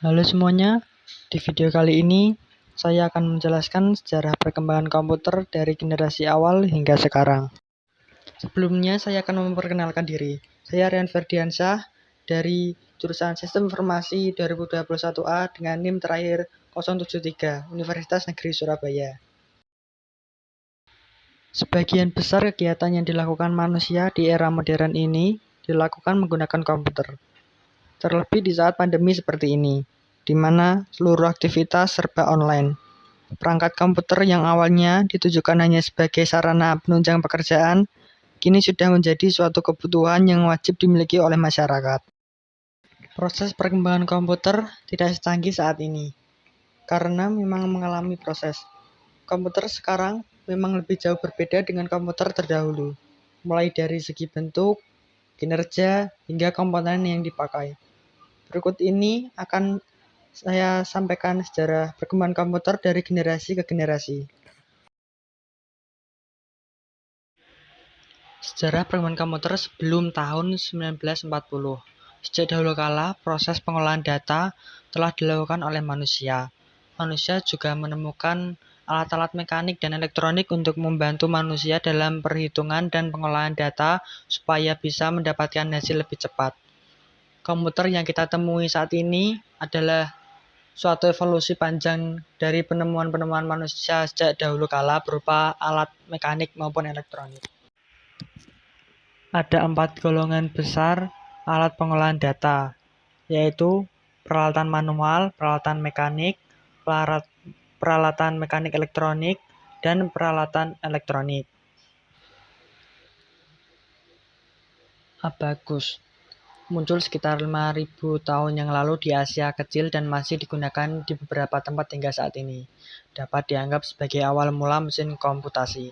Halo semuanya, di video kali ini saya akan menjelaskan sejarah perkembangan komputer dari generasi awal hingga sekarang. Sebelumnya saya akan memperkenalkan diri. Saya Rian Ferdiansyah dari jurusan Sistem Informasi 2021A dengan NIM terakhir 073 Universitas Negeri Surabaya. Sebagian besar kegiatan yang dilakukan manusia di era modern ini dilakukan menggunakan komputer. Terlebih di saat pandemi seperti ini, di mana seluruh aktivitas serba online. Perangkat komputer yang awalnya ditujukan hanya sebagai sarana penunjang pekerjaan, kini sudah menjadi suatu kebutuhan yang wajib dimiliki oleh masyarakat. Proses perkembangan komputer tidak secanggih saat ini, karena memang mengalami proses. Komputer sekarang memang lebih jauh berbeda dengan komputer terdahulu, mulai dari segi bentuk, kinerja, hingga komponen yang dipakai. Berikut ini akan saya sampaikan sejarah perkembangan komputer dari generasi ke generasi. Sejarah perkembangan komputer sebelum tahun 1940. Sejak dahulu kala, proses pengolahan data telah dilakukan oleh manusia. Manusia juga menemukan alat-alat mekanik dan elektronik untuk membantu manusia dalam perhitungan dan pengolahan data supaya bisa mendapatkan hasil lebih cepat. Komputer yang kita temui saat ini adalah suatu evolusi panjang dari penemuan-penemuan manusia sejak dahulu kala berupa alat mekanik maupun elektronik. Ada 4 golongan besar alat pengolahan data, yaitu peralatan manual, peralatan mekanik, peralatan mekanik elektronik, dan peralatan elektronik. Abacus muncul sekitar 5.000 tahun yang lalu di Asia kecil dan masih digunakan di beberapa tempat hingga saat ini. Dapat dianggap sebagai awal mula mesin komputasi.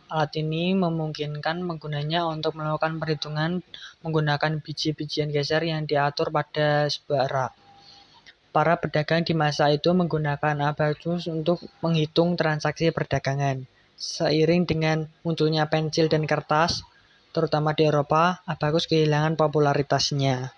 Alat ini memungkinkan penggunanya untuk melakukan perhitungan menggunakan biji-bijian geser yang diatur pada sebuah rak. Para pedagang di masa itu menggunakan abacus untuk menghitung transaksi perdagangan. Seiring dengan munculnya pensil dan kertas, terutama di Eropa, abacus kehilangan popularitasnya.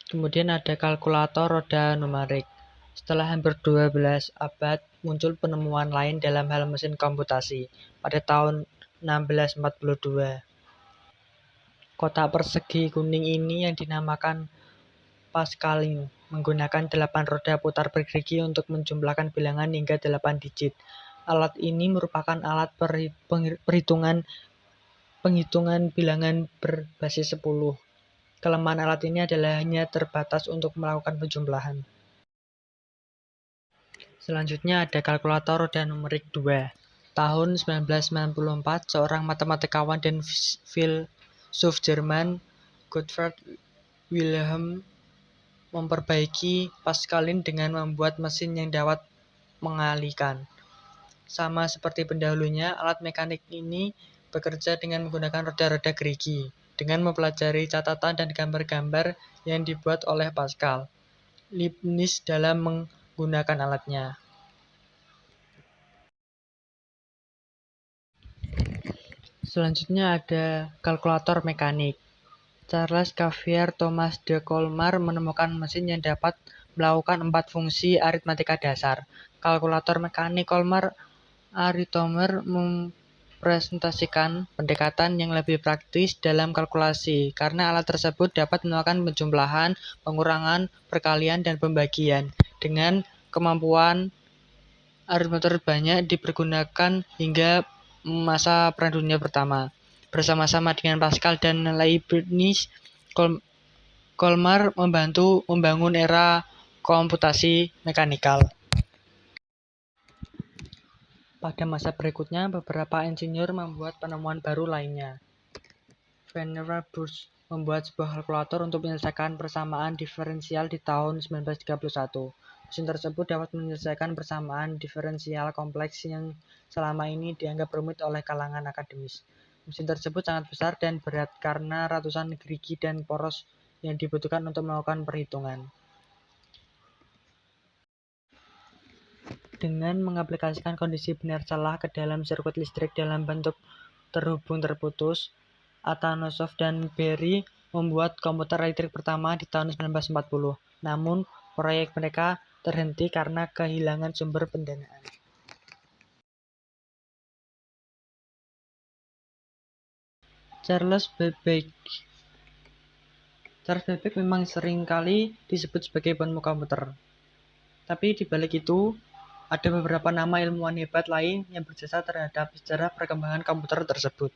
Kemudian ada kalkulator roda numerik. Setelah hampir 12 abad, muncul penemuan lain dalam hal mesin komputasi. Pada tahun 1642, kotak persegi kuning ini yang dinamakan Pascaline menggunakan 8 roda putar bergerigi untuk menjumlahkan bilangan hingga 8 digit. Alat ini merupakan alat penghitungan bilangan berbasis 10. Kelemahan alat ini adalah hanya terbatas untuk melakukan penjumlahan. Selanjutnya ada kalkulator roda numerik 2. Tahun 1994, seorang matematikawan dan filsuf Jerman, Gottfried Wilhelm, memperbaiki Pascaline dengan membuat mesin yang dapat mengalihkan. Sama seperti pendahulunya, alat mekanik ini bekerja dengan menggunakan roda-roda gerigi, dengan mempelajari catatan dan gambar-gambar yang dibuat oleh Pascal, Leibniz dalam menggunakan alatnya. Selanjutnya ada kalkulator mekanik. Charles Xavier Thomas de Colmar menemukan mesin yang dapat melakukan 4 fungsi aritmatika dasar. Kalkulator mekanik Colmar Arithmeter mempresentasikan pendekatan yang lebih praktis dalam kalkulasi, karena alat tersebut dapat melakukan penjumlahan, pengurangan, perkalian, dan pembagian. Dengan kemampuan aritmeter banyak dipergunakan hingga masa Perang Dunia Pertama. Bersama-sama dengan Pascal dan Leibniz, Colmar membantu membangun era komputasi mekanikal. Pada masa berikutnya, beberapa insinyur membuat penemuan baru lainnya. Vannevar-Bush membuat sebuah kalkulator untuk menyelesaikan persamaan diferensial di tahun 1931. Mesin tersebut dapat menyelesaikan persamaan diferensial kompleks yang selama ini dianggap rumit oleh kalangan akademis. Mesin tersebut sangat besar dan berat karena ratusan gerigi dan poros yang dibutuhkan untuk melakukan perhitungan. Dengan mengaplikasikan kondisi benar salah ke dalam sirkuit listrik dalam bentuk terhubung terputus, Atanosov dan Berry membuat komputer elektrik pertama di tahun 1940. Namun, proyek mereka terhenti karena kehilangan sumber pendanaan. Charles Babbage memang sering kali disebut sebagai penemu komputer. Tapi di balik itu, ada beberapa nama ilmuwan hebat lain yang berjasa terhadap sejarah perkembangan komputer tersebut.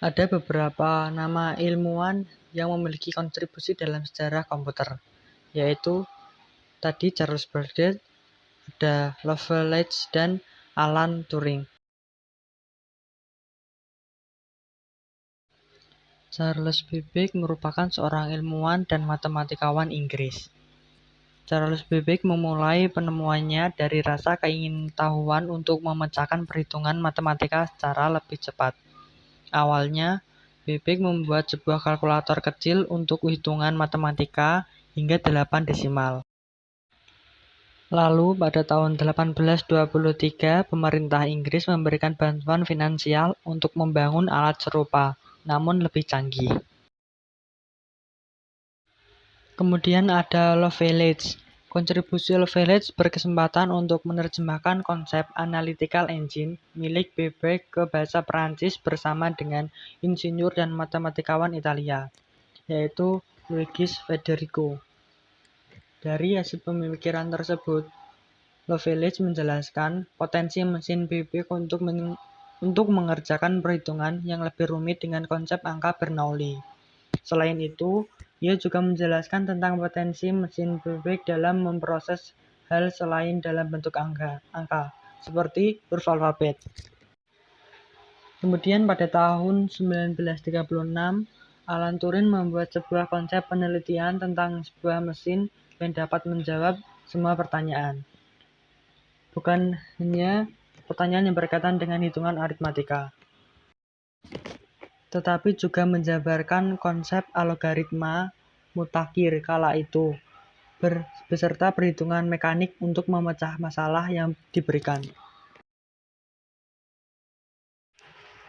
Ada beberapa nama ilmuwan yang memiliki kontribusi dalam sejarah komputer, yaitu tadi Charles Babbage, ada Lovelace, dan Alan Turing. Charles Babbage merupakan seorang ilmuwan dan matematikawan Inggris. Charles Babbage memulai penemuannya dari rasa keingintahuan untuk memecahkan perhitungan matematika secara lebih cepat. Awalnya, Babbage membuat sebuah kalkulator kecil untuk hitungan matematika hingga 8 desimal. Lalu, pada tahun 1823, pemerintah Inggris memberikan bantuan finansial untuk membangun alat serupa, namun lebih canggih. Kemudian ada Lovelace. Kontribusi Lovelace berkesempatan untuk menerjemahkan konsep analytical engine milik Babbage ke bahasa Perancis bersama dengan insinyur dan matematikawan Italia, yaitu Luigi Federico. Dari hasil pemikiran tersebut, Lovelace menjelaskan potensi mesin Babbage untuk mengerjakan perhitungan yang lebih rumit dengan konsep angka Bernoulli. Selain itu, ia juga menjelaskan tentang potensi mesin Babbage dalam memproses hal selain dalam bentuk angka, seperti huruf alfabet. Kemudian pada tahun 1936, Alan Turing membuat sebuah konsep penelitian tentang sebuah mesin yang dapat menjawab semua pertanyaan. Bukan hanya pertanyaan yang berkaitan dengan hitungan aritmatika, tetapi juga menjabarkan konsep algoritma mutakhir kala itu, beserta perhitungan mekanik untuk memecah masalah yang diberikan.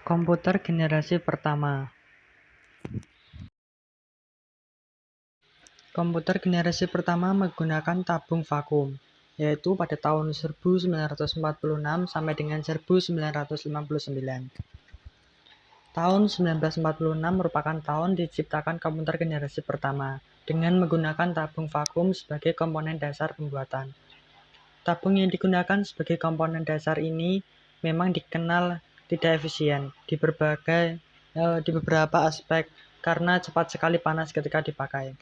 Komputer generasi pertama. Komputer generasi pertama menggunakan tabung vakum, yaitu pada tahun 1946 sampai dengan 1959. Tahun 1946 merupakan tahun diciptakan komputer generasi pertama, dengan menggunakan tabung vakum sebagai komponen dasar pembuatan. Tabung yang digunakan sebagai komponen dasar ini memang dikenal tidak efisien di beberapa aspek karena cepat sekali panas ketika dipakai.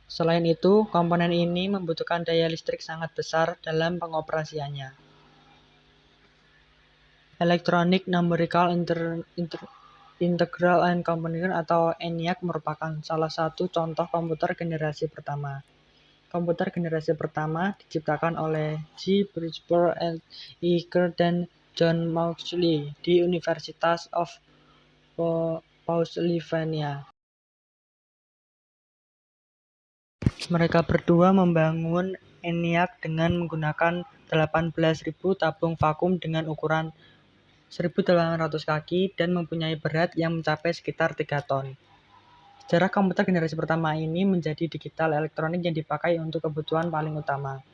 Selain itu, komponen ini membutuhkan daya listrik sangat besar dalam pengoperasiannya. Electronic Numerical Integral and Combinatorial atau ENIAC merupakan salah satu contoh komputer generasi pertama. Komputer generasi pertama diciptakan oleh G. Bridgeport and E. Kerr dan John Mauchly di University of Pennsylvania. Mereka berdua membangun ENIAC dengan menggunakan 18.000 tabung vakum dengan ukuran 1.800 kaki dan mempunyai berat yang mencapai sekitar 3 ton. Sejarah komputer generasi pertama ini menjadi digital elektronik yang dipakai untuk kebutuhan paling utama.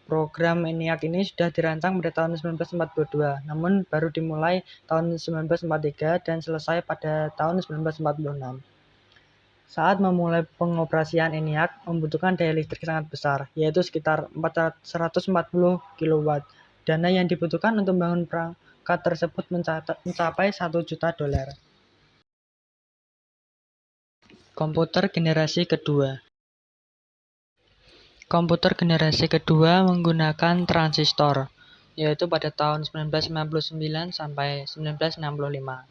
Program ENIAC ini sudah dirancang pada tahun 1942, namun baru dimulai tahun 1943 dan selesai pada tahun 1946. Saat memulai pengoperasian ENIAC membutuhkan daya listrik sangat besar, yaitu sekitar 140 kW. Dana yang dibutuhkan untuk membangun perangkat tersebut mencapai $1 juta. Komputer generasi kedua. Komputer generasi kedua menggunakan transistor, yaitu pada tahun 1959 sampai 1965.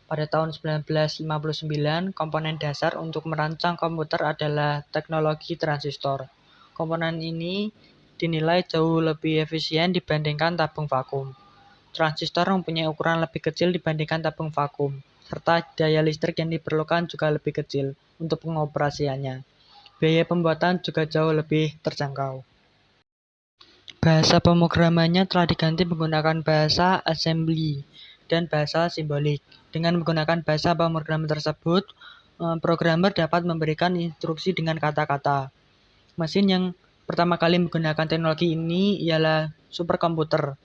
Pada tahun 1959, komponen dasar untuk merancang komputer adalah teknologi transistor. Komponen ini dinilai jauh lebih efisien dibandingkan tabung vakum. Transistor mempunyai ukuran lebih kecil dibandingkan tabung vakum, serta daya listrik yang diperlukan juga lebih kecil untuk pengoperasiannya. Biaya pembuatan juga jauh lebih terjangkau. Bahasa pemrogramannya telah diganti menggunakan bahasa assembly dan bahasa simbolik. Dengan menggunakan bahasa pemrograman tersebut, programmer dapat memberikan instruksi dengan kata-kata. Mesin yang pertama kali menggunakan teknologi ini ialah superkomputer.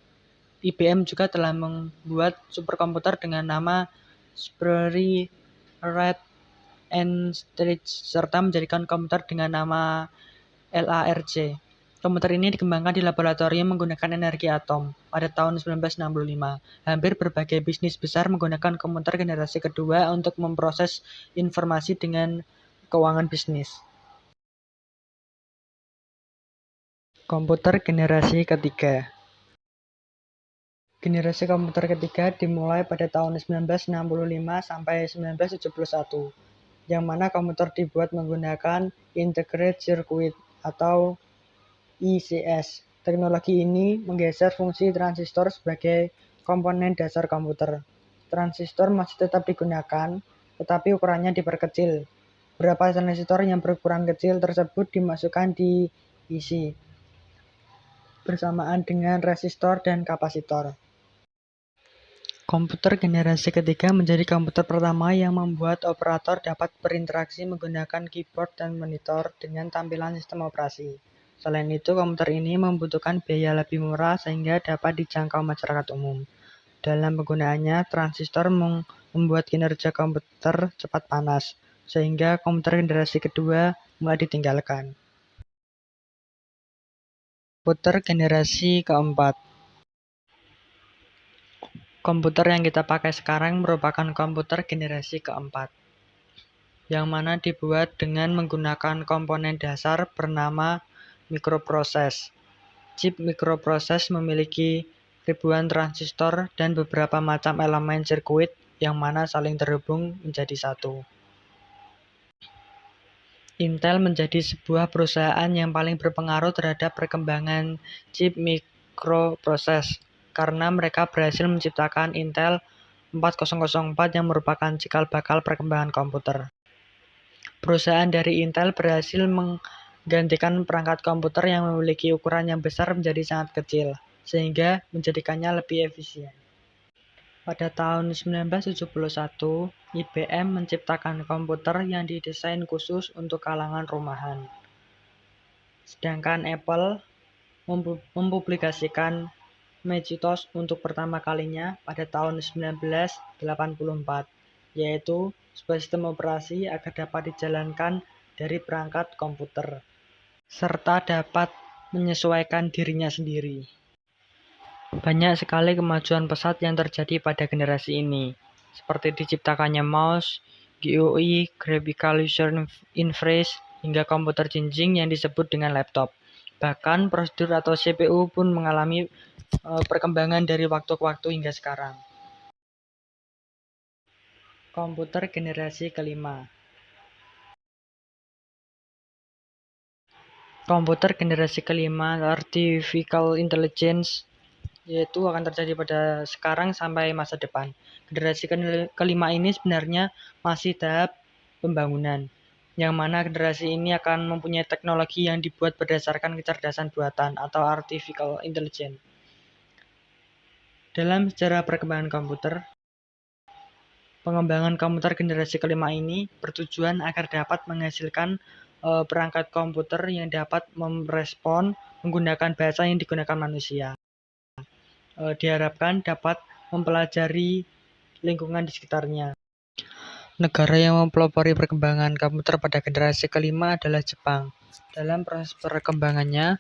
IBM juga telah membuat superkomputer dengan nama Raspberry Pi and Stritch serta menjadikan komputer dengan nama LARC. Komputer ini dikembangkan di laboratorium menggunakan energi atom pada tahun 1965. Hampir berbagai bisnis besar menggunakan komputer generasi kedua untuk memproses informasi dengan keuangan bisnis. Komputer generasi ketiga. Generasi komputer ketiga dimulai pada tahun 1965 sampai 1971, yang mana komputer dibuat menggunakan Integrated Circuit atau ICS. Teknologi ini menggeser fungsi transistor sebagai komponen dasar komputer. Transistor masih tetap digunakan, tetapi ukurannya diperkecil. Beberapa transistor yang berukuran kecil tersebut dimasukkan di IC bersamaan dengan resistor dan kapasitor. Komputer generasi ketiga menjadi komputer pertama yang membuat operator dapat berinteraksi menggunakan keyboard dan monitor dengan tampilan sistem operasi. Selain itu, komputer ini membutuhkan biaya lebih murah sehingga dapat dijangkau masyarakat umum. Dalam penggunaannya, transistor membuat kinerja komputer cepat panas, sehingga komputer generasi kedua mulai ditinggalkan. Komputer generasi keempat. Komputer yang kita pakai sekarang merupakan komputer generasi keempat, yang mana dibuat dengan menggunakan komponen dasar bernama mikroproses. Chip mikroproses memiliki ribuan transistor dan beberapa macam elemen sirkuit yang mana saling terhubung menjadi satu. Intel menjadi sebuah perusahaan yang paling berpengaruh terhadap perkembangan chip mikroproses karena mereka berhasil menciptakan Intel 4004 yang merupakan cikal bakal perkembangan komputer. Perusahaan dari Intel berhasil menggantikan perangkat komputer yang memiliki ukuran yang besar menjadi sangat kecil, sehingga menjadikannya lebih efisien. Pada tahun 1971, IBM menciptakan komputer yang didesain khusus untuk kalangan rumahan. Sedangkan Apple mempublikasikan Macintosh untuk pertama kalinya pada tahun 1984, yaitu sebuah sistem operasi agar dapat dijalankan dari perangkat komputer, serta dapat menyesuaikan dirinya sendiri. Banyak sekali kemajuan pesat yang terjadi pada generasi ini, seperti diciptakannya mouse, GUI, Graphical User Interface, hingga komputer jinjing yang disebut dengan laptop. Bahkan prosedur atau CPU pun mengalami perkembangan dari waktu ke waktu hingga sekarang. Komputer generasi kelima. Komputer generasi kelima, Artificial Intelligence, yaitu akan terjadi pada sekarang sampai masa depan. Generasi kelima ini sebenarnya masih tahap pembangunan, yang mana generasi ini akan mempunyai teknologi yang dibuat berdasarkan kecerdasan buatan atau Artificial Intelligence. Dalam sejarah perkembangan komputer, pengembangan komputer generasi kelima ini bertujuan agar dapat menghasilkan perangkat komputer yang dapat merespon menggunakan bahasa yang digunakan manusia. Diharapkan dapat mempelajari lingkungan di sekitarnya. Negara yang mempelopori perkembangan komputer pada generasi kelima adalah Jepang. Dalam proses perkembangannya,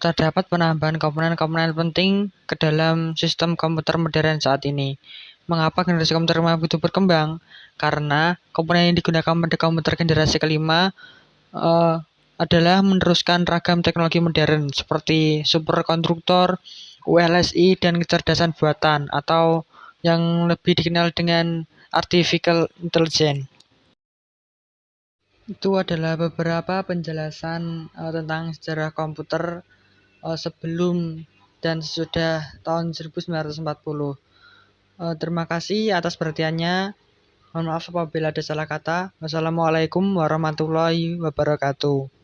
terdapat penambahan komponen-komponen penting ke dalam sistem komputer modern saat ini. Mengapa generasi komputer kelima begitu berkembang? Karena komponen yang digunakan pada komputer generasi kelima adalah meneruskan ragam teknologi modern seperti superkonstruktor, ULSI, dan kecerdasan buatan atau yang lebih dikenal dengan Artificial Intelligence. Itu adalah beberapa penjelasan tentang sejarah komputer sebelum dan sesudah tahun 1940. Terima kasih atas perhatiannya. Mohon maaf apabila ada salah kata. Wassalamualaikum warahmatullahi wabarakatuh.